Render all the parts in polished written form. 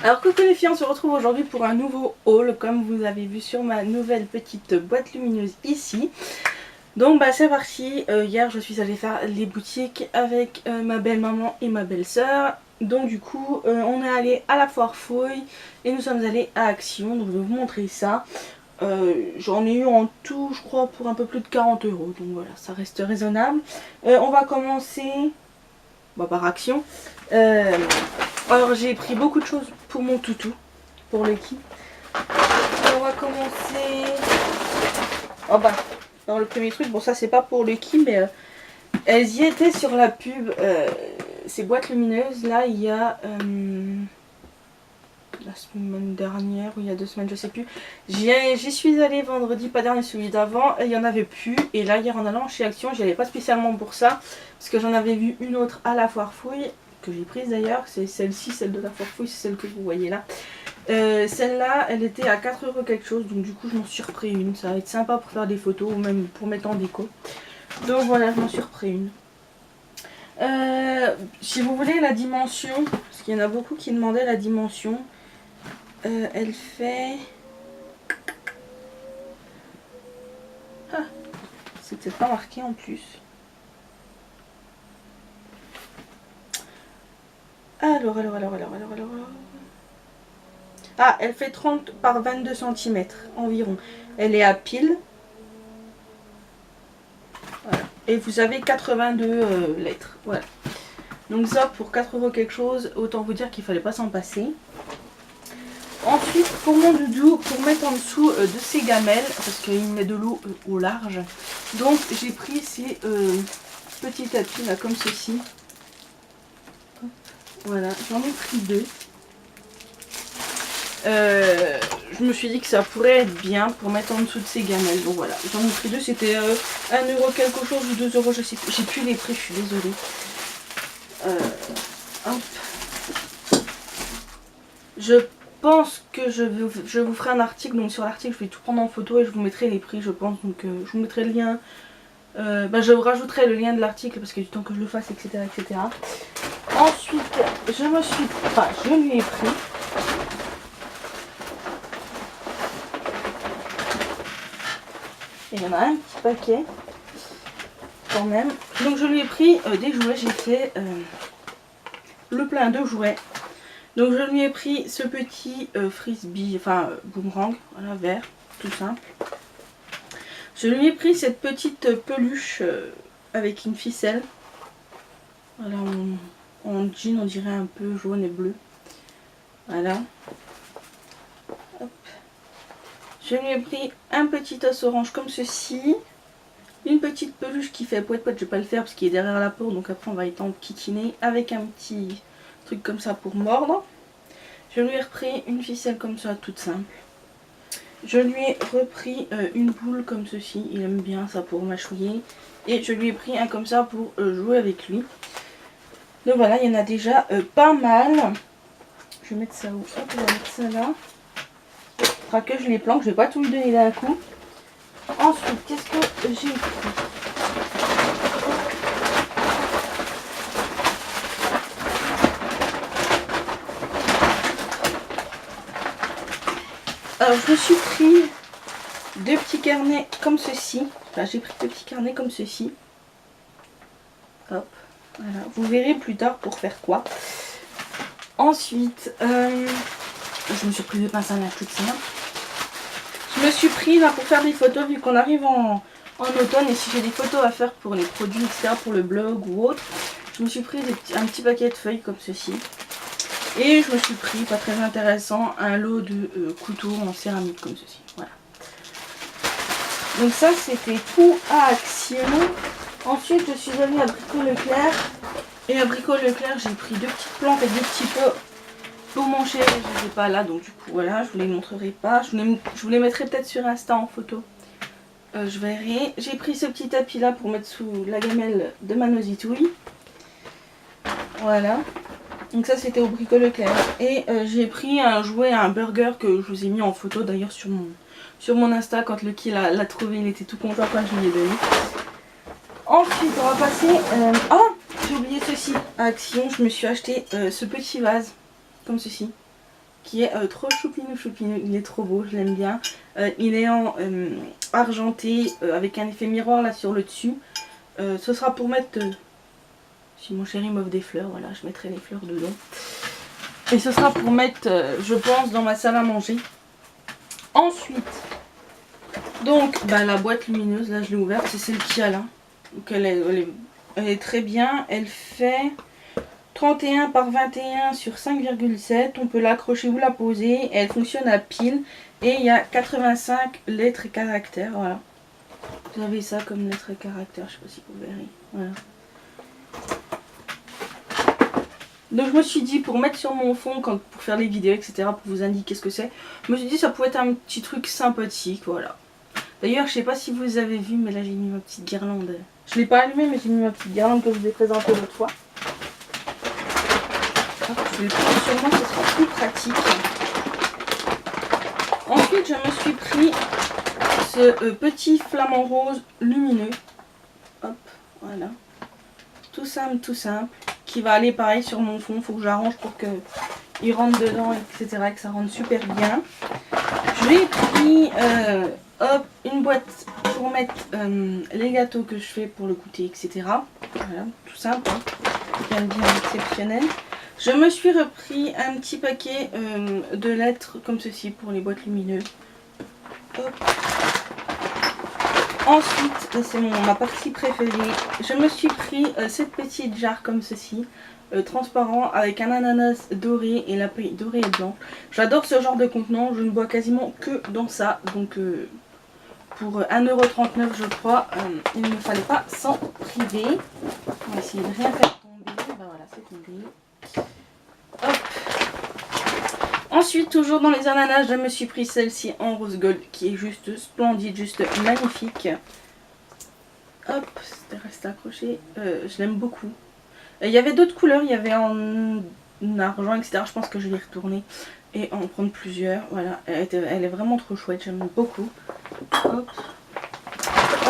Alors coucou les filles, on se retrouve aujourd'hui pour un nouveau haul comme vous avez vu sur ma nouvelle petite boîte lumineuse ici. Donc bah c'est parti, hier je suis allée faire les boutiques avec ma belle maman et ma belle soeur. Donc du coup on est allé à la foire Fouille et nous sommes allés à Action, donc je vais vous montrer ça. J'en ai eu en tout je crois pour un peu plus de 40 €, donc voilà ça reste raisonnable. On va commencer par Action. Alors j'ai pris beaucoup de choses pour mon toutou, pour Lucky. On va commencer. Oh bah, dans le premier truc, bon ça c'est pas pour Lucky, mais elles y étaient sur la pub. Ces boîtes lumineuses là, il y a la semaine dernière ou il y a 2 semaines, je sais plus. J'y suis allée vendredi, pas dernier, celui d'avant, il y en avait plus. Et là hier en allant chez Action, j'y allais pas spécialement pour ça, parce que j'en avais vu une autre à la foire Fouille que j'ai prise d'ailleurs, c'est celle-ci, celle de la foire Fouille, c'est celle que vous voyez là. Celle-là, elle était à 4 € quelque chose, donc du coup je m'en suis repris une. Ça va être sympa pour faire des photos ou même pour mettre en déco. Donc voilà, je m'en suis repris une. Si vous voulez la dimension, parce qu'il y en a beaucoup qui demandaient la dimension, elle fait... Ah, c'était pas marqué en plus. Alors. Ah, elle fait 30 par 22 cm environ. Elle est à pile. Voilà. Et vous avez 82 lettres. Voilà. Donc ça pour 4 € quelque chose, autant vous dire qu'il fallait pas s'en passer. Ensuite pour mon doudou, pour mettre en dessous de ses gamelles, parce qu'il met de l'eau au large. Donc j'ai pris ces petits tapis là comme ceci. Voilà, j'en ai pris 2. Je me suis dit que ça pourrait être bien pour mettre en dessous de ces gamelles. Donc voilà, j'en ai pris 2, c'était 1 € quelque chose ou 2 €, je sais plus. J'ai plus les prix, je suis désolée. Hop. Je pense que je vous ferai un article, donc sur l'article je vais tout prendre en photo et je vous mettrai les prix je pense. Donc je vous mettrai le lien, je vous rajouterai le lien de l'article parce que du temps que je le fasse, etc. etc. Ensuite je lui ai pris et il y en a un petit paquet quand même. Donc je lui ai pris des jouets, j'ai fait le plein de jouets. Donc je lui ai pris ce petit frisbee, boomerang, voilà, vert, tout simple. Je lui ai pris cette petite peluche avec une ficelle. Voilà, en jean, on dirait un peu jaune et bleu. Voilà. Hop. Je lui ai pris un petit os orange comme ceci. Une petite peluche qui fait poète poète, je vais pas le faire parce qu'il est derrière la peau, donc après on va étendre kikiner avec un petit truc comme ça pour mordre. Je lui ai repris une ficelle comme ça toute simple. Je lui ai repris une boule comme ceci, il aime bien ça pour mâchouiller. Et je lui ai pris un comme ça pour jouer avec lui. Donc voilà, il y en a déjà pas mal. Je vais mettre ça où? Hop, on va mettre ça là. Il faudra que je les planque, je vais pas tout lui donner d'un coup. Ensuite, qu'est-ce que j'ai pris? Alors je me suis pris 2 petits carnets comme ceci. Enfin, j'ai pris 2 petits carnets comme ceci. Hop, voilà. Vous verrez plus tard pour faire quoi. Ensuite, je me suis pris 2 pinces à linge toutes simples. Je me suis pris là pour faire des photos vu qu'on arrive en automne et si j'ai des photos à faire pour les produits, etc., pour le blog ou autre. Je me suis pris un petit paquet de feuilles comme ceci. Et je me suis pris, pas très intéressant, un lot de couteaux en céramique comme ceci. Voilà. Donc ça c'était tout à Action. Ensuite je suis allée à Brico Leclerc. Et à Brico Leclerc j'ai pris 2 petites plantes et 2 petits pots pour mon chéri. Je ne les ai pas là donc du coup voilà, je vous les montrerai pas. Je vous les mettrai peut-être sur Insta en photo. Je verrai. J'ai pris ce petit tapis là pour mettre sous la gamelle de ma nositouille. Voilà. Donc ça c'était au Brico Leclerc. Et j'ai pris un jouet, un burger que je vous ai mis en photo d'ailleurs sur mon Insta. Quand Lucky l'a trouvé, il était tout content quand je lui ai donné. Ensuite on va passer... Oh, j'ai oublié ceci. À Action, je me suis acheté ce petit vase, comme ceci. Qui est trop choupinou choupinou, il est trop beau, je l'aime bien. Il est en argenté avec un effet miroir là sur le dessus. Ce sera pour mettre... si mon chéri m'offre des fleurs, voilà, je mettrai les fleurs dedans. Et ce sera pour mettre, je pense, dans ma salle à manger. Ensuite, donc, bah, la boîte lumineuse, là je l'ai ouverte, c'est celle qu'il y a là. Donc elle est très bien, elle fait 31 par 21 sur 5,7. On peut l'accrocher ou la poser. Et elle fonctionne à pile. Et il y a 85 lettres et caractères. Voilà. Vous avez ça comme lettres et caractères. Je sais pas si vous verrez. Voilà. Donc je me suis dit pour mettre sur mon fond, pour faire les vidéos, etc. Pour vous indiquer ce que c'est. Je me suis dit ça pouvait être un petit truc sympathique. Voilà. D'ailleurs je sais pas si vous avez vu. Mais là j'ai mis ma petite guirlande. Je l'ai pas allumée mais j'ai mis ma petite guirlande que je vous ai présentée l'autre fois. Je vais le prendre sur moi, ce sera plus pratique. Ensuite, je me suis pris ce petit flamant rose lumineux. Hop, voilà. Tout simple, qui va aller pareil sur mon fond. Il faut que j'arrange pour qu'il rentre dedans, etc. Et que ça rentre super bien. J'ai pris hop, une boîte pour mettre les gâteaux que je fais pour le goûter, etc. Voilà, tout simple. Hein. Bien exceptionnel. Je me suis repris un petit paquet de lettres comme ceci pour les boîtes lumineuses. Hop. Ensuite, c'est ma partie préférée. Je me suis pris cette petite jarre comme ceci, transparent avec un ananas doré et la paille dorée et blanche. J'adore ce genre de contenant, je ne bois quasiment que dans ça. Donc pour 1,39 € je crois, il ne me fallait pas s'en priver. On va essayer de rien faire tomber. Ben voilà, c'est tombé. Hop. Ensuite, toujours dans les ananas, je me suis pris celle-ci en rose gold qui est juste splendide, juste magnifique. Hop, c'était resté accroché. Je l'aime beaucoup. Il y avait d'autres couleurs, il y avait en argent, etc. Je pense que je vais retourner et en prendre plusieurs. Voilà, elle est vraiment trop chouette, j'aime beaucoup. Hop.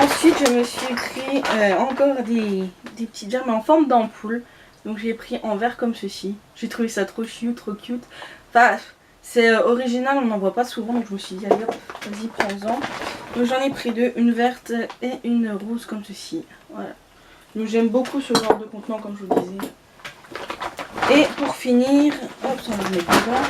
Ensuite, je me suis pris encore des petites jarres, mais en forme d'ampoule. Donc j'ai pris en verre comme ceci. J'ai trouvé ça trop cute, trop cute. Enfin, c'est original, on n'en voit pas souvent. Donc je me suis dit, allez hop, vas-y, prends-en. Donc j'en ai pris deux, une verte et une rose comme ceci. Voilà. Donc j'aime beaucoup ce genre de contenant comme je vous disais. Et pour finir, hop, ça on va mettre dedans.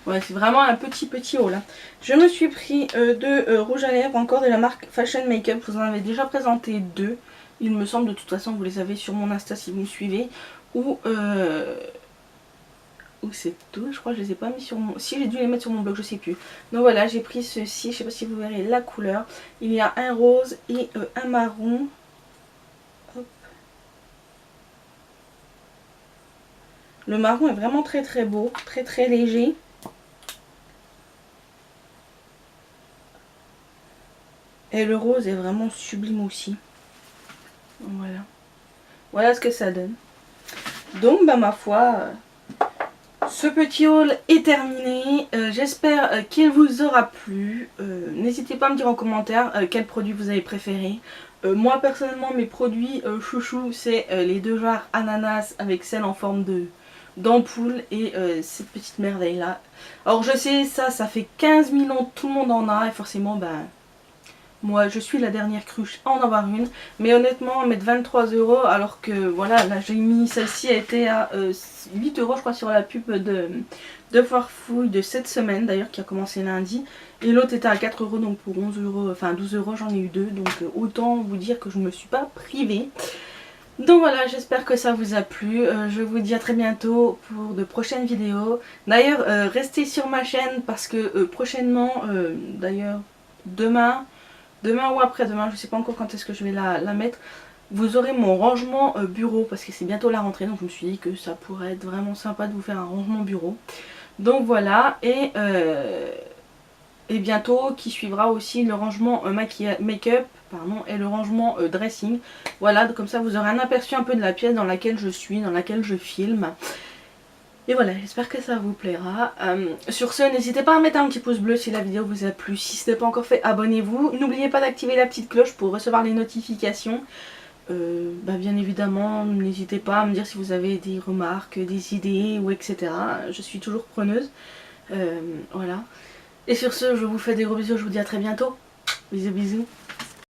Ouais, c'est vraiment un petit haul. Hein. Je me suis pris deux rouges à lèvres, encore de la marque Fashion Makeup. Je vous en avais déjà présenté deux. Il me semble, de toute façon, vous les avez sur mon Insta si vous me suivez. Ou c'est tout, je crois que je les ai pas mis sur mon... Si, j'ai dû les mettre sur mon blog, je sais plus. Donc voilà, j'ai pris ceci, je sais pas si vous verrez la couleur. Il y a un rose et un marron. Hop. Le marron est vraiment très beau, très léger. Et le rose est vraiment sublime aussi. Voilà. Voilà ce que ça donne. Donc bah ma foi, ce petit haul est terminé. J'espère qu'il vous aura plu. N'hésitez pas à me dire en commentaire quel produit vous avez préféré. Moi personnellement mes produits chouchou c'est les deux jarres ananas avec celle en forme d'ampoule et cette petite merveille là. Alors je sais ça fait 15 000 ans, tout le monde en a et forcément ben... Moi je suis la dernière cruche à en avoir une. Mais honnêtement mettre 23 € alors que voilà là j'ai mis celle-ci, elle était à 8 € je crois sur la pub de Farfouille de cette semaine d'ailleurs qui a commencé lundi. Et l'autre était à 4 € donc pour 11 €, enfin 12 € j'en ai eu deux. Donc autant vous dire que je ne me suis pas privée. Donc voilà, j'espère que ça vous a plu. Je vous dis à très bientôt pour de prochaines vidéos. D'ailleurs restez sur ma chaîne parce que prochainement, d'ailleurs demain ou après-demain, je ne sais pas encore quand est-ce que je vais la mettre, vous aurez mon rangement bureau parce que c'est bientôt la rentrée. Donc je me suis dit que ça pourrait être vraiment sympa de vous faire un rangement bureau. Donc voilà, et Et bientôt qui suivra aussi le rangement make-up et le rangement dressing. Voilà, comme ça vous aurez un aperçu un peu de la pièce dans laquelle je suis, dans laquelle je filme. Et voilà, j'espère que ça vous plaira. Sur ce, n'hésitez pas à mettre un petit pouce bleu si la vidéo vous a plu. Si ce n'est pas encore fait, abonnez-vous. N'oubliez pas d'activer la petite cloche pour recevoir les notifications. Bien évidemment, n'hésitez pas à me dire si vous avez des remarques, des idées ou etc. Je suis toujours preneuse. Voilà. Et sur ce, je vous fais des gros bisous, je vous dis à très bientôt. Bisous bisous.